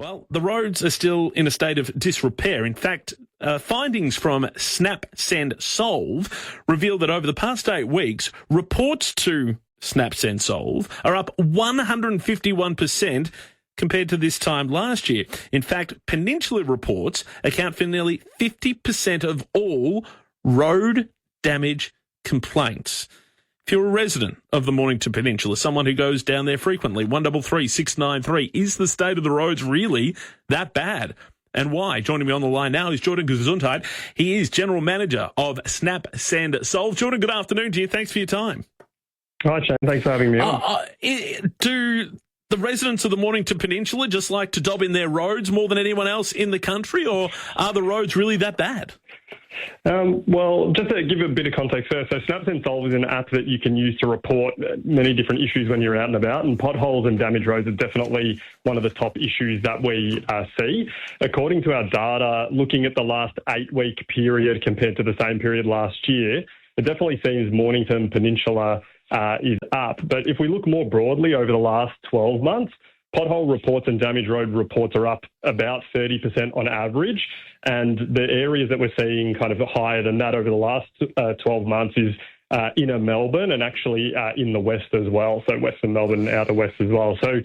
Well, the roads are still in a state of disrepair. In fact, findings from Snap Send Solve reveal that over the past 8 weeks, reports to Snap Send Solve are up 151% compared to this time last year. In fact, Peninsula reports account for nearly 50% of all road damage complaints. If you're a resident of the Mornington Peninsula, someone who goes down there frequently, 133 693, is the state of the roads really that bad? And why? Joining me on the line now is Jordan Gesundheit. He is General Manager of Snap Send Solve. Jordan, good afternoon to you. Thanks for your time. Hi, Shane. Thanks for having me on. Do the residents of the Mornington Peninsula just like to dob in their roads more than anyone else in the country, or are the roads really that bad? Well, just to give a bit of context first, so Snap Send Solve is an app that you can use to report many different issues when you're out and about, and potholes and damaged roads are definitely one of the top issues that we see. According to our data, looking at the last 8-week period compared to the same period last year, it definitely seems Mornington Peninsula is up. But if we look more broadly over the last 12 months, pothole reports and damaged road reports are up about 30% on average. And the areas that we're seeing kind of higher than that over the last 12 months is inner Melbourne and actually in the west as well. So western Melbourne, outer west as well. So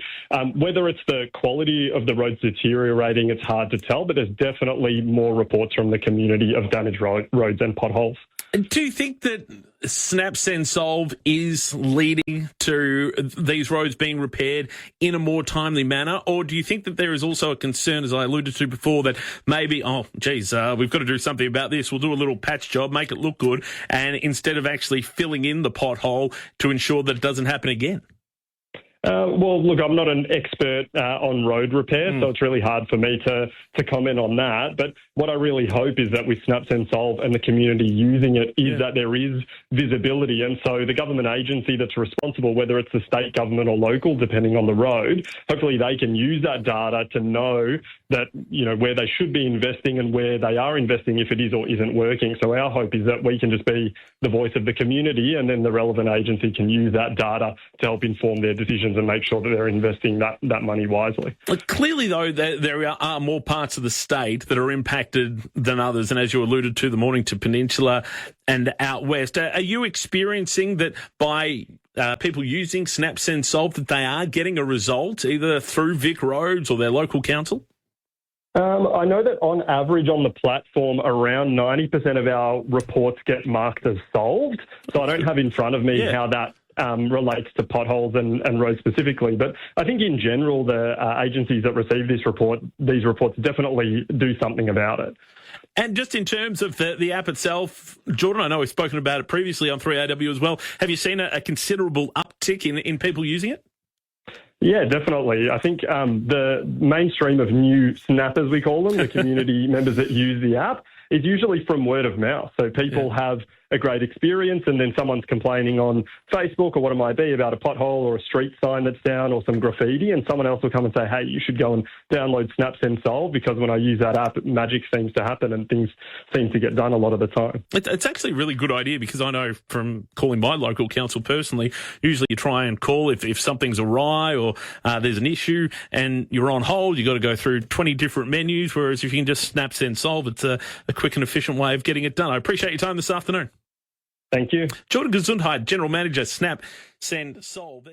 whether it's the quality of the roads deteriorating, it's hard to tell, but there's definitely more reports from the community of damaged roads and potholes. And do you think that Snap Send Solve is leading to these roads being repaired in a more timely manner? Or do you think that there is also a concern, as I alluded to before, that maybe, we've got to do something about this. We'll do a little patch job, make it look good, and instead of actually filling in the pothole to ensure that it doesn't happen again? Well, look, I'm not an expert on road repair, so it's really hard for me to comment on that. But what I really hope is that with Snap Send Solve and the community using it is that there is visibility. And so the government agency that's responsible, whether it's the state government or local, depending on the road, hopefully they can use that data to know that, you know, where they should be investing and where they are investing if it is or isn't working. So our hope is that we can just be the voice of the community, and then the relevant agency can use that data to help inform their decisions and make sure that they're investing that money wisely. But clearly, though, there are more parts of the state that are impacted than others. And as you alluded to, the Mornington Peninsula and out west. Are you experiencing that by people using Snap Send Solve that they are getting a result either through Vic Roads or their local council? I know that on average on the platform, around 90% of our reports get marked as solved. So I don't have in front of me how that relates to potholes and roads specifically. But I think in general, the agencies that receive these reports definitely do something about it. And just in terms of the app itself, Jordan, I know we've spoken about it previously on 3AW as well. Have you seen a considerable uptick in people using it? Yeah, definitely. I think the mainstream of new snappers, we call them, the community members that use the app, is usually from word of mouth. So people have a great experience, and then someone's complaining on Facebook or what it might be about a pothole or a street sign that's down or some graffiti, and someone else will come and say, hey, you should go and download Snap Send Solve, because when I use that app, magic seems to happen and things seem to get done a lot of the time. It's actually a really good idea, because I know from calling my local council personally, usually you try and call if something's awry or there's an issue and you're on hold, you've got to go through 20 different menus, whereas if you can just Snap Send Solve, it's a quick and efficient way of getting it done. I appreciate your time this afternoon. Thank you. Jordan Gesundheit, General Manager, Snap Send Solve.